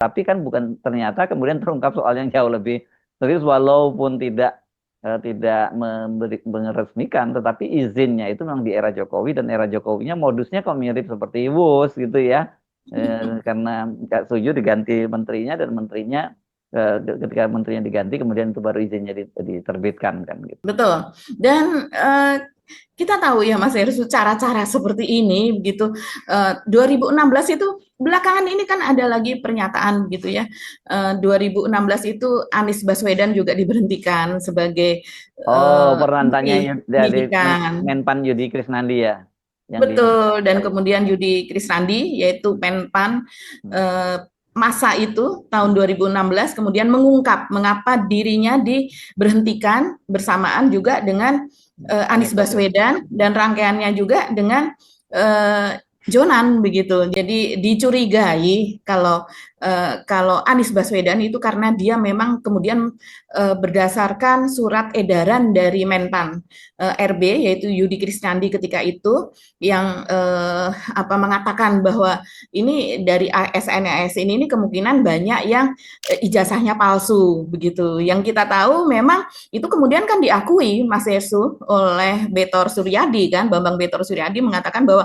Tapi kan bukan, ternyata kemudian terungkap soal yang jauh lebih serius, walaupun tidak meresmikan, tetapi izinnya itu memang di era Jokowi, dan era Jokowinya modusnya kok mirip seperti Wus gitu ya. Karena nggak setuju diganti menterinya, dan menterinya ketika menterinya diganti kemudian itu baru izinnya diterbitkan kan gitu. Betul. Dan kita tahu ya Mas Heru, cara-cara seperti ini begitu. 2016 itu belakangan ini kan ada lagi pernyataan gitu ya. 2016 itu Anies Baswedan juga diberhentikan sebagai Oh, Menteri perantannya dari Pendidikan. Menpan Yudi Krisnandi ya, yang di Betul, dan ya. kemudian Yudi Krisnandi yaitu Menpan masa itu tahun 2016 kemudian mengungkap mengapa dirinya diberhentikan bersamaan juga dengan Anies Anies Baswedan. Baswedan dan rangkaiannya juga dengan uh, Jonan begitu. Jadi dicurigai kalau Anies Baswedan itu karena dia memang kemudian berdasarkan surat edaran dari Menpan RB yaitu Yudi Krisnandi ketika itu yang mengatakan bahwa ini dari ASN ini kemungkinan banyak yang ijazahnya palsu begitu. Yang kita tahu memang itu kemudian kan diakui Mas Yesu oleh Betor Suryadi kan, Bambang Betor Suryadi mengatakan bahwa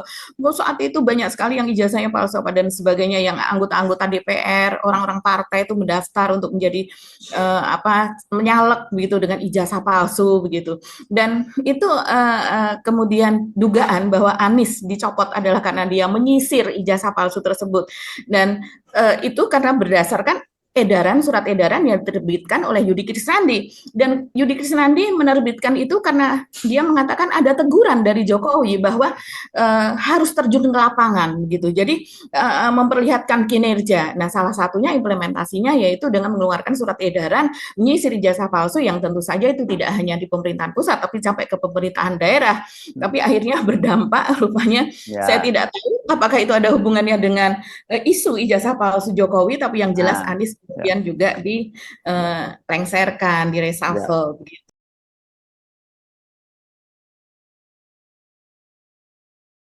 saat itu banyak sekali yang ijazahnya palsu dan sebagainya, yang anggota-anggota DPR, orang-orang partai itu mendaftar untuk menjadi menyalek begitu dengan ijazah palsu begitu. Dan itu kemudian dugaan bahwa Anies dicopot adalah karena dia menyisir ijazah palsu tersebut. Dan itu karena berdasarkan surat edaran yang diterbitkan oleh Yudi Krisnandi. Dan Yudi Krisnandi menerbitkan itu karena dia mengatakan ada teguran dari Jokowi bahwa harus terjun ke lapangan gitu. Jadi memperlihatkan kinerja. Nah, salah satunya implementasinya yaitu dengan mengeluarkan surat edaran menyisir ijazah palsu yang tentu saja itu tidak hanya di pemerintahan pusat tapi sampai ke pemerintahan daerah. Tapi akhirnya berdampak rupanya saya Ya, tidak tahu apakah itu ada hubungannya dengan isu ijazah palsu Jokowi, tapi yang jelas nah, Anies ya, kemudian juga dilengserkan, di ya. reshuffle.